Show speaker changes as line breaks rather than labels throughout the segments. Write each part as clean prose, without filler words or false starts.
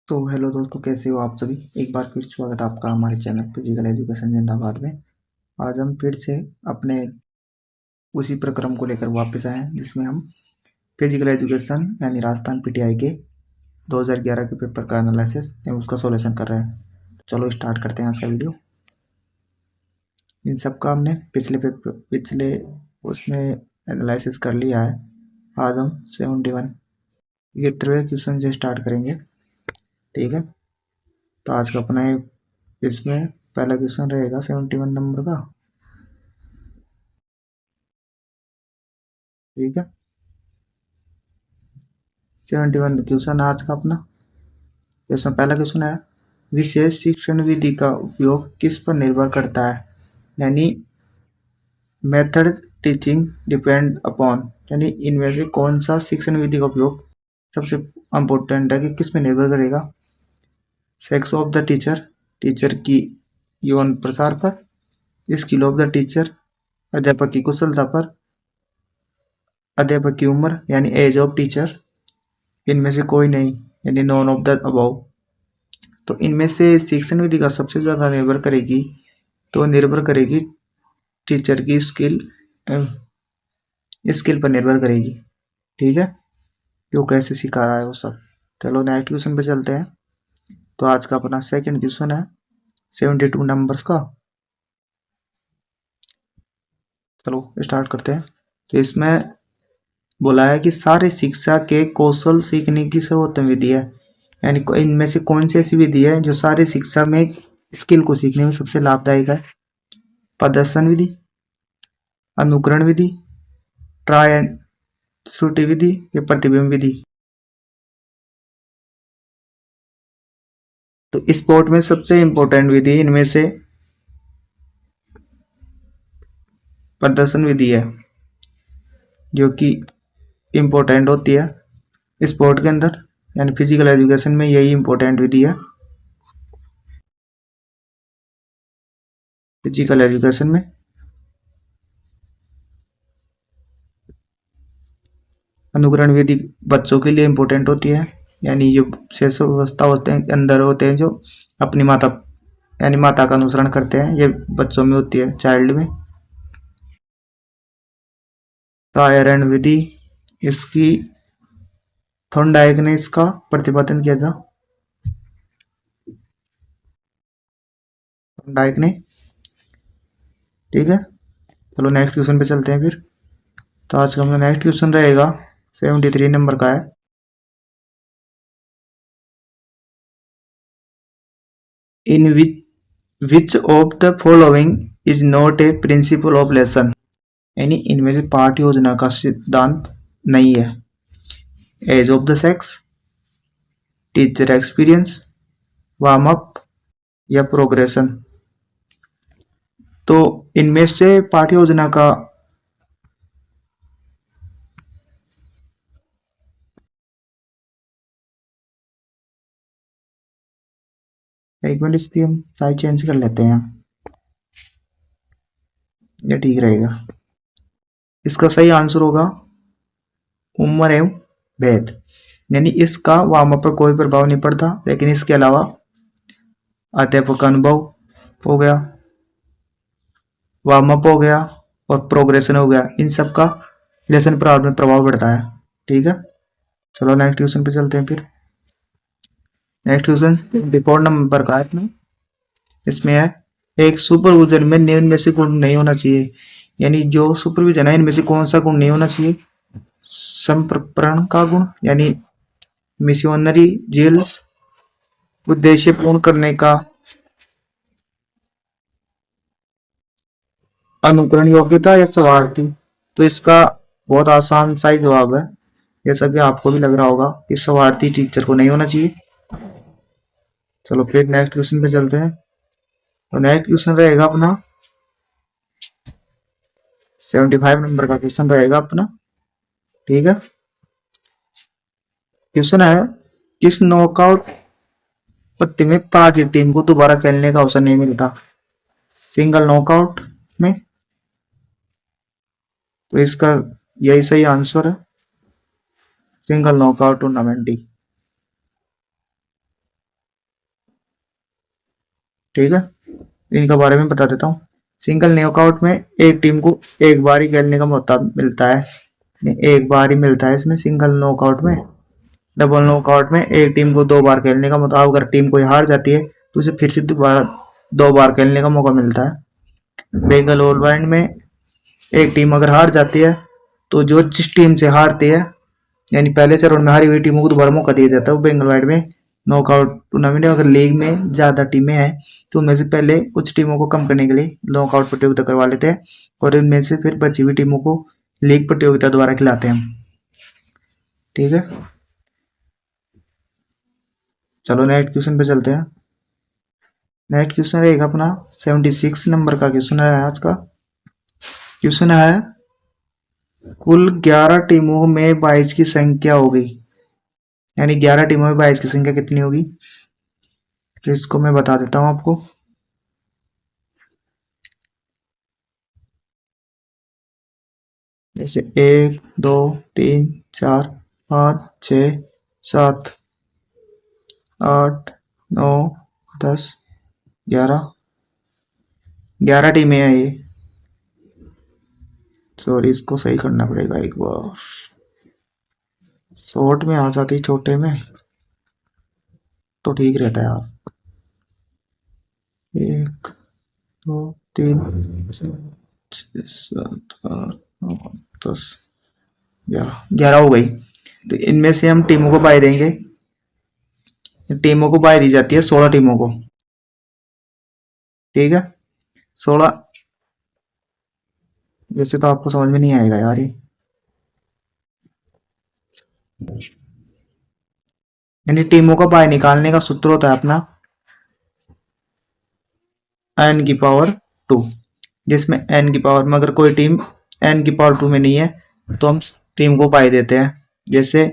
तो हेलो दोस्तों, कैसे हो आप सभी। एक बार फिर स्वागत है आपका हमारे चैनल फिजिकल एजुकेशन जिंदाबाद में। आज हम फिर से अपने उसी प्रक्रम को लेकर वापस आए हैं जिसमें हम फिजिकल एजुकेशन यानी राजस्थान पीटीआई के 2011 के पेपर का एनालिसिस एवं उसका सॉल्यूशन कर रहे हैं। तो चलो स्टार्ट करते हैं आज का वीडियो। इन सब का हमने पिछले उसमें एनालिसिस कर लिया है। आज हम 71 ये ट्रे क्वेश्चन से स्टार्ट करेंगे, ठीक है। तो आज का अपना इसमें पहला क्वेश्चन रहेगा 71 नंबर का, ठीक है। 71 क्वेश्चन आज का अपना। इसमें पहला क्वेश्चन है, विशेष शिक्षण विधि का उपयोग किस पर निर्भर करता है, यानी मेथड टीचिंग डिपेंड अपॉन, यानी इनमें से कौन सा शिक्षण विधि का उपयोग सबसे इम्पोर्टेंट है कि किस पर निर्भर करेगा। Sex of the teacher, teacher की यौन प्रसार पर, स्किल ऑफ द टीचर, अध्यापक की कुशलता पर, अध्यापक की उम्र यानी एज ऑफ टीचर, इनमें से कोई नहीं यानी नॉन ऑफ द अबव। तो इनमें से शिक्षण विधि का सबसे ज़्यादा निर्भर करेगी टीचर की स्किल पर निर्भर करेगी, ठीक है, जो कैसे सिखा रहा है वो सब। चलो नेक्स्ट क्वेश्चन पे चलते हैं। तो आज का अपना सेकंड क्वेश्चन है 72 नंबर्स का। चलो स्टार्ट करते हैं। तो इसमें बोला है कि सारे शिक्षा के कौशल सीखने की सर्वोत्तम विधि है, यानी इनमें से कौन सी ऐसी विधि है जो सारी शिक्षा में स्किल को सीखने में सबसे लाभदायक है। प्रदर्शन विधि, अनुकरण विधि, ट्राई एंड श्रुति विधि या प्रतिबिंब विधि। तो स्पोर्ट में सबसे इंपॉर्टेंट विधि इनमें से प्रदर्शन विधि है, जो कि इम्पोर्टेंट होती है स्पोर्ट के अंदर, यानी फिजिकल एजुकेशन में यही इम्पोर्टेंट विधि है फिजिकल एजुकेशन में। अनुकरण विधि बच्चों के लिए इम्पोर्टेंट होती है, यानी जो शैशव अवस्था होते हैं अंदर होते हैं जो अपनी माता यानी माता का अनुसरण करते हैं, ये बच्चों में होती है, चाइल्ड में। ट्रायल विधि, इसकी थॉर्नडाइक ने इसका प्रतिपादन किया था, थॉर्नडाइक ने, ठीक है। चलो नेक्स्ट क्वेश्चन पे चलते हैं फिर। तो आज का हमारा नेक्स्ट क्वेश्चन रहेगा 73 नंबर का है। In which of the following is not a principle of lesson, यानी इनमें से पाठ योजना का सिद्धांत नहीं है। Age of the sex, teacher experience, warm up या प्रोग्रेशन। तो इनमें से पाठ्य योजना का एक मिनट, इसकी हम साइज चेंज कर लेते हैं, ये ठीक रहेगा। इसका सही आंसर होगा उम्र एवं भेद, यानी इसका वार्म अप पर कोई प्रभाव नहीं पड़ता, लेकिन इसके अलावा अध्यापक का अनुभव हो गया, वार्म अप हो गया और प्रोग्रेशन हो गया, इन सब का लेसन प्रारूप में प्रभाव पड़ता है, ठीक है। चलो नेक्स्ट क्वेश्चन पे चलते हैं फिर। नेक्स्ट क्वेश्चन 54 नंबर का है, इसमें है एक सुपरविजन में निम्न में से गुण नहीं होना चाहिए, यानी जो सुपरविजन है इनमें से कौन सा गुण नहीं होना चाहिए। संप्रकरण का गुण, यानी मिशनरी जेल्स, उद्देश्य पूर्ण करने का, अनुकरण योग्यता या स्वार्थी। तो इसका बहुत आसान सा ही जवाब है, जैसा कि आपको भी लग रहा होगा कि स्वार्थी टीचर को नहीं होना चाहिए। चलो फिर नेक्स्ट क्वेश्चन पे चलते हैं। तो नेक्स्ट क्वेश्चन रहेगा अपना 75 नंबर का क्वेश्चन रहेगा अपना, ठीक है। क्वेश्चन है, किस नॉकआउट पत्ती में पराजित टीम को दोबारा खेलने का अवसर नहीं मिलता। सिंगल नॉकआउट में, तो इसका यही सही आंसर है, सिंगल नॉकआउट टूर्नामेंट ही। ठीक है, इनके बारे में बता देता हूँ। सिंगल नॉकआउट में एक टीम को एक बार ही खेलने का मौका मिलता है, एक बार ही मिलता है इसमें सिंगल नॉकआउट में। डबल नॉकआउट में एक टीम को 2 बार खेलने का मौका, अगर टीम कोई हार जाती है तो उसे फिर से दोबारा 2 बार खेलने का मौका मिलता है। बेंगल वर्ल्ड में एक टीम अगर हार जाती है तो जो जिस टीम से हारती है, यानी पहले चरण में हारी हुई टीमों को दोबारा मौका दिया जाता है। वो बेंगल वाइड में नॉकआउट टूर्नामेंट अगर लीग में ज्यादा टीमें हैं तो उनमें से पहले कुछ टीमों को कम करने के लिए नॉकआउट प्रतियोगिता करवा लेते हैं और इनमें से फिर बची हुई टीमों को लीग प्रतियोगिता द्वारा खिलाते हैं। ठीक है, चलो नेक्स्ट क्वेश्चन पे चलते हैं। नेक्स्ट क्वेश्चन रहेगा अपना 76 नंबर का क्वेश्चन है आज का। क्वेश्चन है कुल 11 टीमों में 22 की संख्या होगी, यानी 11 टीमों में 22 की संख्या कितनी होगी, तो इसको मैं बता देता हूं आपको। जैसे 1 2 3 4 5 6 7 8 9 10 11 टीमें हैं ये। सॉरी, इसको सही करना पड़ेगा एक बार, शॉर्ट में आ जाती छोटे में तो ठीक रहता है यार। 1 2 3 4 6 7 8 9 10 11 हो गई। तो इनमें से हम टीमों को बाय देंगे, टीमों को बाय दी जाती है 16 टीमों को। ठीक है, 16। वैसे तो आपको समझ में नहीं आएगा यार ये, यानी टीमों का बाय निकालने का सूत्र होता है अपना n⁻², जिसमें n की पावर में अगर कोई टीम n⁻² में नहीं है तो हम टीम को बाय देते हैं। जैसे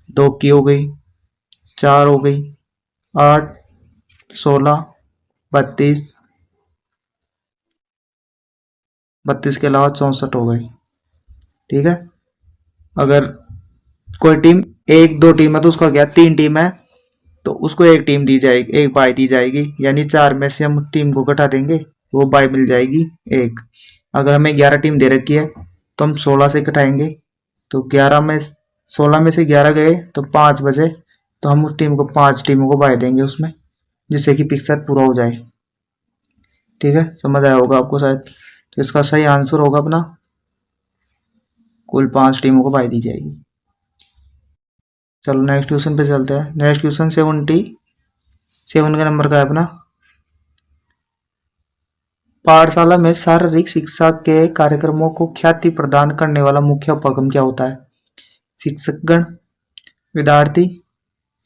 2 की हो गई, 4 हो गई, 8 16 32 32 के अलावा 64 हो गई। ठीक है, अगर कोई टीम 1 2 टीम है तो उसका क्या 3 टीम है तो उसको एक टीम दी जाएगी, एक बाय दी जाएगी, यानी 4 में से हम टीम को घटा देंगे वो बाय मिल जाएगी 1। अगर हमें 11 टीम दे रखी है तो हम 16 से घटाएंगे, तो 16 में से 11 गए तो 5 बचे, तो हम उस टीम को 5 टीमों को बाय देंगे उसमें, जिससे कि पिक्चर पूरा हो जाए। ठीक है, समझ आया होगा आपको शायद। तो इसका सही आंसर होगा अपना कुल 5 टीमों को बाय दी जाएगी। चलो नेक्स्ट क्वेश्चन पे चलते हैं। नेक्स्ट क्वेश्चन 77 का नंबर का है अपना। पाठशाला में शारीरिक शिक्षा के कार्यक्रमों को ख्याति प्रदान करने वाला मुख्य उपक्रम क्या होता है? शिक्षकगण, विद्यार्थी,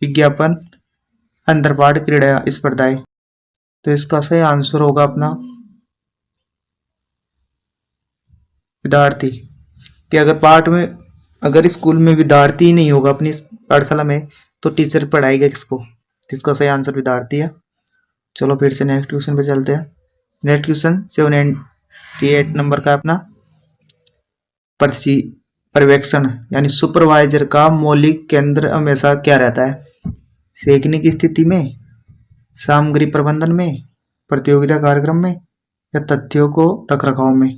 विज्ञापन, अंतरपाठ क्रीड़ा स्पर्धाएं। तो इसका सही आंसर होगा अपना विद्यार्थी। कि अगर पाठ में, अगर स्कूल में विद्यार्थी नहीं होगा अपनी पाठशाला में तो टीचर पढ़ाएगा किसको? तो इसका सही आंसर विद्यार्थी है। चलो फिर से नेक्स्ट क्वेश्चन पे चलते हैं। नेक्स्ट क्वेश्चन 78 नंबर का अपना। पर्यवेक्षण यानी सुपरवाइजर का मौलिक केंद्र हमेशा क्या रहता है? सीखने की स्थिति में, सामग्री प्रबंधन में, प्रतियोगिता कार्यक्रम में, या तथ्यों को रख रखाव में।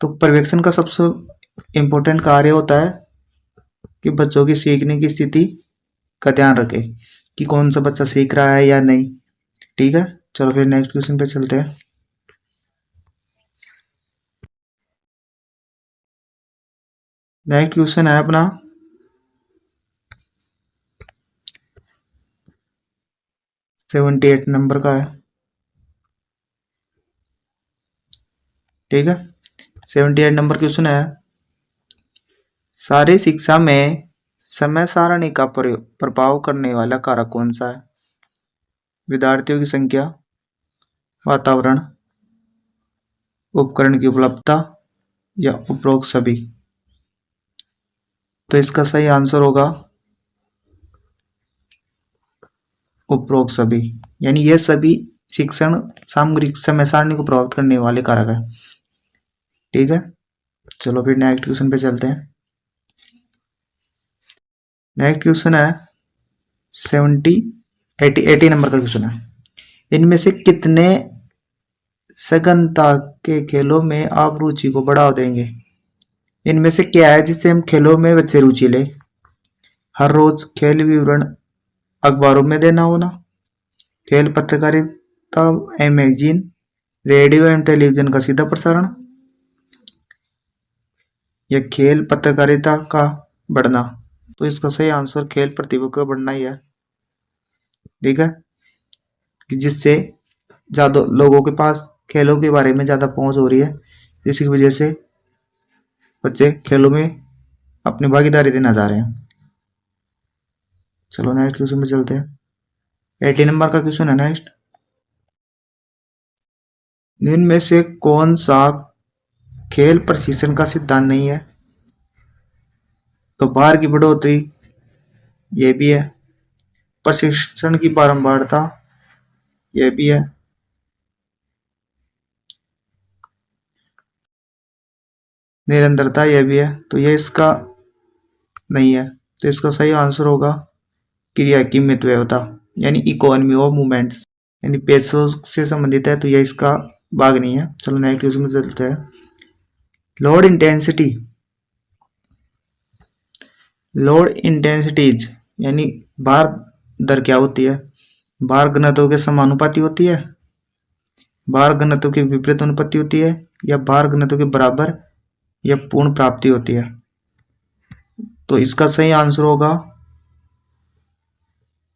तो पर्यवेक्षण का सबसे इम्पोर्टेंट कार्य होता है कि बच्चों की सीखने की स्थिति का ध्यान रखे कि कौन सा बच्चा सीख रहा है या नहीं। ठीक है, चलो फिर नेक्स्ट क्वेश्चन पे चलते हैं। नेक्स्ट क्वेश्चन है अपना 78 नंबर का है। ठीक है, 78 नंबर क्वेश्चन है सारी शिक्षा में समय सारणी का प्रभाव करने वाला कारक कौन सा है? विद्यार्थियों की संख्या, वातावरण, उपकरण की उपलब्धता, या उपरोक्त सभी। तो इसका सही आंसर होगा उपरोक्त सभी, यानी ये सभी शिक्षण सामग्री समय सारणी को प्रभावित करने वाले कारक है। ठीक है, चलो फिर नेक्स्ट क्वेश्चन पे चलते हैं। नेक्स्ट क्वेश्चन है 80 नंबर का क्वेश्चन है। इनमें से कितने सघनता के खेलों में आप रुचि को बढ़ावा देंगे? इनमें से क्या है जिससे हम खेलों में बच्चे रुचि ले? हर रोज खेल विवरण अखबारों में देना होना, खेल पत्रकारिता एवं मैगजीन, रेडियो एवं टेलीविजन का सीधा प्रसारण, या खेल पत्रकारिता का बढ़ना। तो इसका सही आंसर खेल प्रतिभा का बढ़ना ही है। ठीक है, कि जिससे ज्यादा लोगों के पास खेलों के बारे में ज्यादा पहुंच हो रही है, जिसकी वजह से बच्चे खेलों में अपनी भागीदारी देना चाह रहे हैं। चलो नेक्स्ट क्वेश्चन में चलते हैं। 80 नंबर का क्वेश्चन है नेक्स्ट। निम्न में से कौन सा खेल प्रशिक्षण का सिद्धांत नहीं है? तो भार की बढ़ोतरी, ये भी है। प्रशिक्षण की बारंबारता, ये भी है। निरंतरता, ये भी है। तो ये इसका नहीं है। तो इसका सही आंसर होगा क्रिया की मितव्ययता, यानी इकोनॉमी ऑफ मूवमेंट्स, यानी पैसों से संबंधित है। तो ये इसका भाग नहीं है। चलो नेक्स्ट क्वेश्चन में चलते हैं। लोड इंटेंसिटी, लोड इंटेंसिटीज यानी भार दर क्या होती है? भार घनत्व के समानुपाती होती है, भार घनत्व के विपरीत अनुपाती होती है, या भार घनत्व के बराबर या पूर्ण प्राप्ति होती है? तो इसका सही आंसर होगा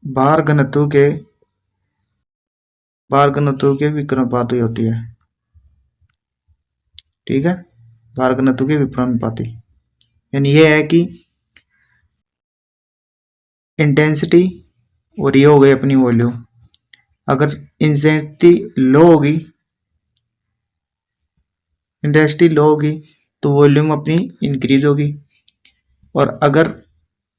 भार घनत्व के विकर्णपाती होती है। ठीक है, भार घनत्व के विकर्णपाती, यानी ये है कि इंटेंसिटी और ये हो गई अपनी वॉल्यूम। अगर इंटेंसिटी लो होगी तो वॉल्यूम अपनी इंक्रीज होगी, और अगर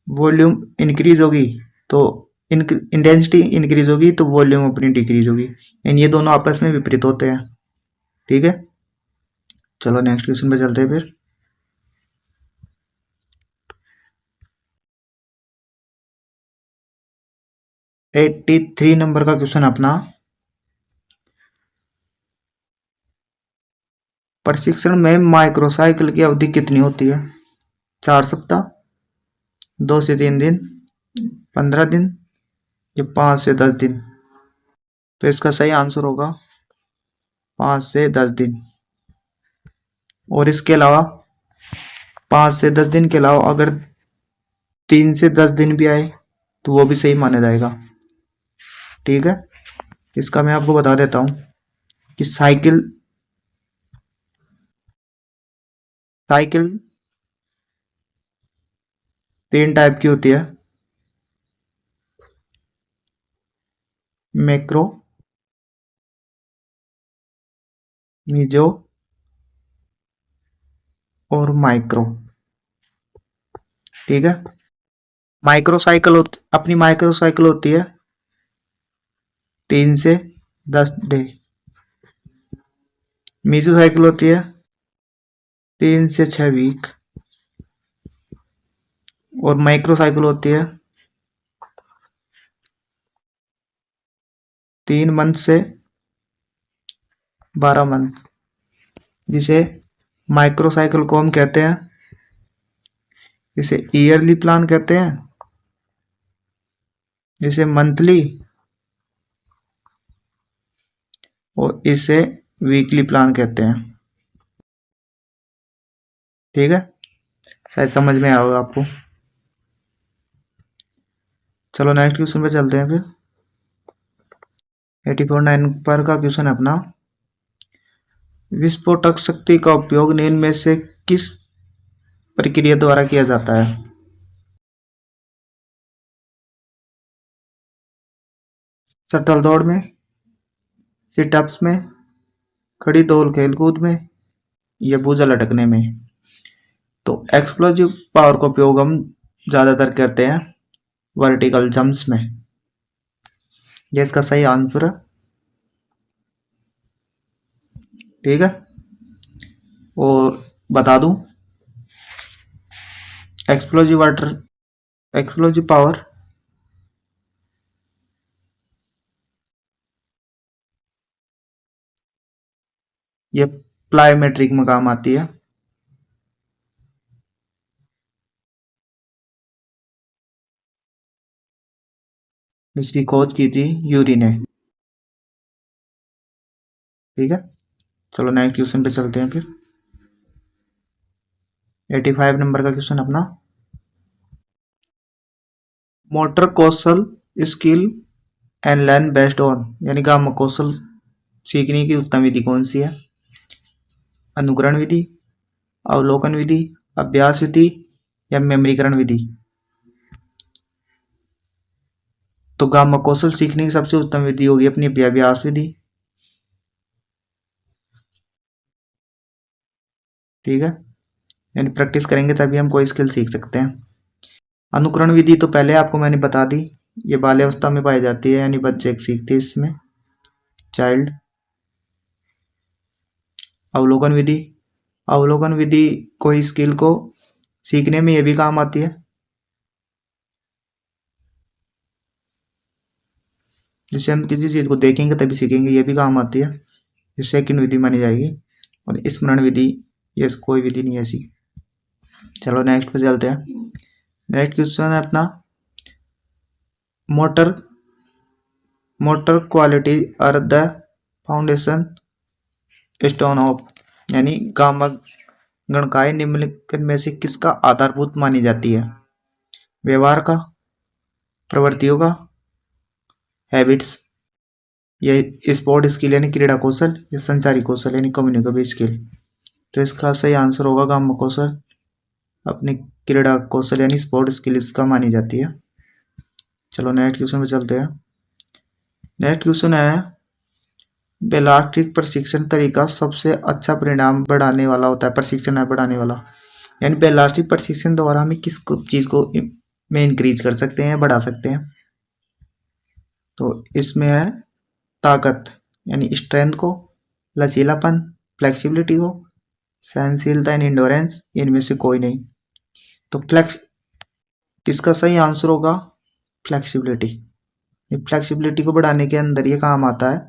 वॉल्यूम इंक्रीज होगी तो इंटेंसिटी इंक्रीज होगी तो वॉल्यूम अपनी डिक्रीज होगी, यानी ये दोनों आपस में विपरीत होते हैं। ठीक है, चलो नेक्स्ट क्वेश्चन पे चलते हैं फिर। 83 नंबर का क्वेश्चन अपना। प्रशिक्षण में माइक्रोसाइकिल की अवधि कितनी होती है? 4 सप्ताह, 2 से 3 दिन, 15 दिन, या 5 से 10 दिन? तो इसका सही आंसर होगा 5 से 10 दिन। और इसके अलावा 5 से 10 दिन के अलावा अगर 3 से 10 दिन भी आए तो वो भी सही माना जाएगा। ठीक है, इसका मैं आपको बता देता हूं कि साइकिल 3 टाइप की होती है, मैक्रो, मीजो और माइक्रो। ठीक है, अपनी माइक्रोसाइकिल होती है 3 से 10 डे, मीजो साइकिल होती है 3 से 6 वीक, और माइक्रोसाइकिल होती है 3 मंथ से 12 मंथ, जिसे माइक्रोसाइकिल को हम कहते हैं, इसे ईयरली प्लान कहते हैं, इसे मंथली, और इसे वीकली प्लान कहते हैं। ठीक है, शायद समझ में आएगा आपको। चलो नेक्स्ट क्वेश्चन पे चलते हैं फिर। 84 पर का क्वेश्चन है अपना। विस्फोटक शक्ति का उपयोग निम्न में से किस प्रक्रिया द्वारा किया जाता है? शटल दौड़ में, सिटअप्स में, खड़ी दौड़ खेलकूद में, या भुजा लटकने में? तो एक्सप्लोजिव पावर का उपयोग हम ज्यादातर करते हैं वर्टिकल जंप्स में। ये इसका सही आंसर है। ठीक है, और बता दूं, एक्सप्लोजिव पावर ये प्लायोमेट्रिक में काम आती है। इसकी खोज की थी यूरी ने। ठीक है, चलो नेक्स्ट क्वेश्चन पे चलते हैं फिर। 85 नंबर का क्वेश्चन अपना, motor Kaushal skill and learn based on, यानी काम कौशल सीखने की उत्तम विधि कौन सी है? अनुकरण विधि, अवलोकन विधि, अभ्यास विधि या मेमोरीकरण विधि? तो काम कौशल सीखने की सबसे उत्तम विधि होगी अपनी अभ्यास विधि। ठीक है, यानी प्रैक्टिस करेंगे तभी हम कोई स्किल सीख सकते हैं। अनुकरण विधि तो पहले आपको मैंने बता दी, ये बाल्यावस्था में पाई जाती है, यानी बच्चे सीखते हैं इसमें, चाइल्ड। अवलोकन विधि, अवलोकन विधि कोई स्किल को सीखने में ये भी काम आती है, जिससे हम किसी चीज को देखेंगे तभी सीखेंगे, ये भी काम आती है, ये सेकंड विधि मानी जाएगी। और स्मरण विधि, ये कोई विधि नहीं ऐसी। चलो नेक्स्ट पे चलते हैं। नेक्स्ट क्वेश्चन है अपना, motor motor quality are the foundation stone of, यानी गामक गणकाय निम्नलिखित में से किसका आधारभूत मानी जाती है? व्यवहार का, प्रवृत्तियों का, हैबिट्स, या स्पोर्ट स्किल यानी क्रीड़ा कौशल, या संचारी कौशल यानी कम्युनिकेटिव स्किल? तो इसका सही आंसर होगा गाम कौशल, अपनी क्रीड़ा कौशल यानी स्पोर्ट स्किल इसका मानी जाती है। चलो नेक्स्ट क्वेश्चन पे चलते हैं। नेक्स्ट क्वेश्चन है, बेलास्टिक प्रशिक्षण तरीका सबसे अच्छा परिणाम बढ़ाने वाला होता है, प्रशिक्षण है बढ़ाने वाला, यानी बेलास्टिक प्रशिक्षण द्वारा हमें किस चीज को में इंक्रीज कर सकते हैं, बढ़ा सकते हैं? तो इसमें है ताकत यानी स्ट्रेंथ को, लचीलापन, फ्लेक्सिबिलिटी को, सहनशीलता एंड इंडोरेंस, इनमें से कोई नहीं। तो इसका सही आंसर होगा फ्लेक्सिबिलिटी। फ्लेक्सिबिलिटी को बढ़ाने के अंदर ये काम आता है,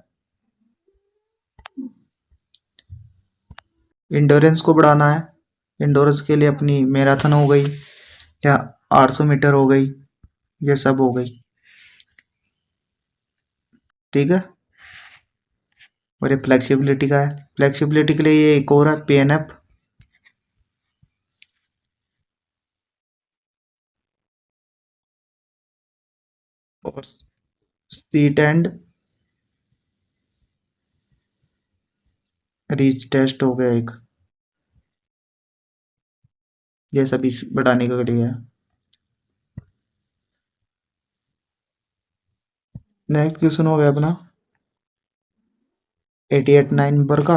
इंडोरेंस को बढ़ाना है। इंडोरेंस के लिए अपनी मैराथन हो गई या 800 मीटर हो गई, ये सब हो गई। ठीक है, और ये फ्लेक्सिबिलिटी का है। फ्लेक्सिबिलिटी के लिए ये एक और है, पीएनएफ, और सीट एंड रीच टेस्ट हो गया एक, ये सभी बढ़ाने के लिए है। नेक्स्ट क्वेश्चन हो गया अपना 88 नंबर का,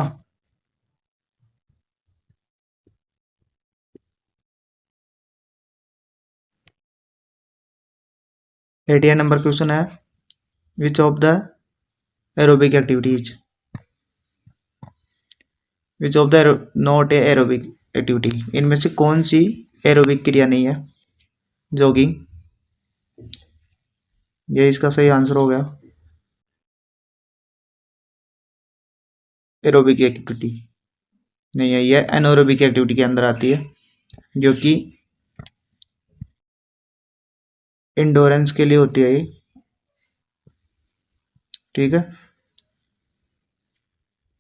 एटीएन नंबर क्वेश्चन है, विच of the aerobic activities, which of the not a aerobic activity, इनमें से कौन सी एरोबिक क्रिया नहीं है? जॉगिंग, ये इसका सही आंसर हो गया, एरोबिक एक्टिविटी नहीं है, ये एनोरोबिक एक्टिविटी के अंदर आती है, जो कि इंडोरेंस के लिए होती है ये। ठीक है,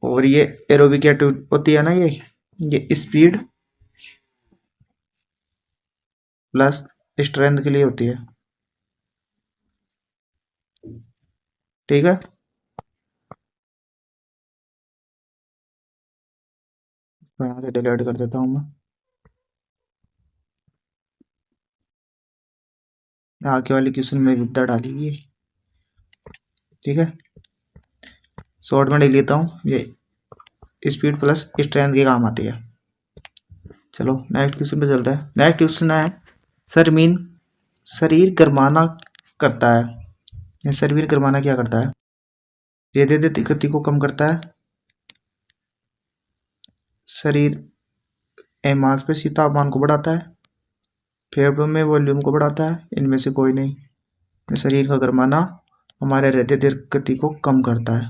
और ये एरोबिक एक्टिविटी होती है ना, ये स्पीड प्लस स्ट्रेंथ के लिए होती है। ठीक है, तो यहाँ से डिलीट कर देता हूँ मैं, आगे वाली क्वेश्चन में विद्या डाली है। ठीक है, शॉर्ट में लिख लेता हूँ, ये स्पीड प्लस स्ट्रेंथ के काम आती है। चलो नेक्स्ट क्वेश्चन पे चलता है। नेक्स्ट क्वेश्चन है, शर्मीन शरीर गरमाना करता है, या शरीर गरमाना क्या करता है? हृदय गति को कम करता है, शरीर मांसपेशी तापमान को बढ़ाता है, फेफड़ों में वॉल्यूम को बढ़ाता है, इनमें से कोई नहीं। शरीर का गरमाना हमारे हृदय गति को कम करता है।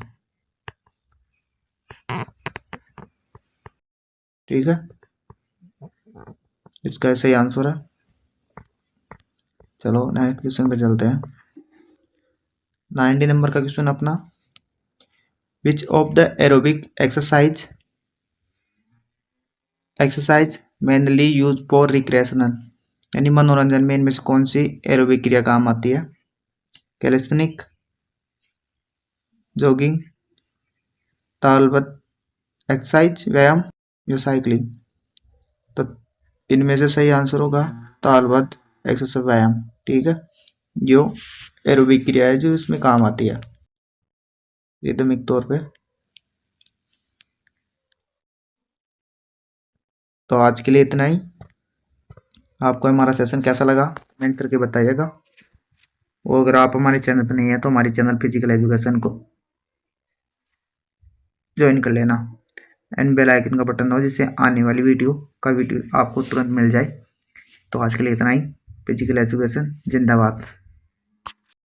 ठीक है, इसका सही आंसर है। चलो नेक्स्ट क्वेश्चन पे चलते हैं। 90 नंबर का क्वेश्चन अपना, विच of the aerobic exercise mainly use for recreational, यानी मनोरंजन में इनमें से कौन सी एरोबिक क्रिया काम आती है? कैलिस्थेनिक, जॉगिंग, तालबद्ध एक्सरसाइज व्यायाम या साइकिलिंग। तो इनमें से सही आंसर होगा तालबद्ध एक्सरसाइज व्यायाम। ठीक है, जो एरोबिक क्रिया है जो इसमें काम आती है रिदमिक तौर पे। तो आज के लिए इतना ही। आपको हमारा सेशन कैसा लगा कमेंट करके बताइएगा। और अगर आप हमारे चैनल पर नहीं है तो हमारे चैनल फिजिकल एजुकेशन को ज्वाइन कर लेना एंड बेल आइकन का बटन दबाओ जिससे आने वाली वीडियो आपको तुरंत मिल जाए। तो आज के लिए इतना ही। फिजिकल एजुकेशन जिंदाबाद।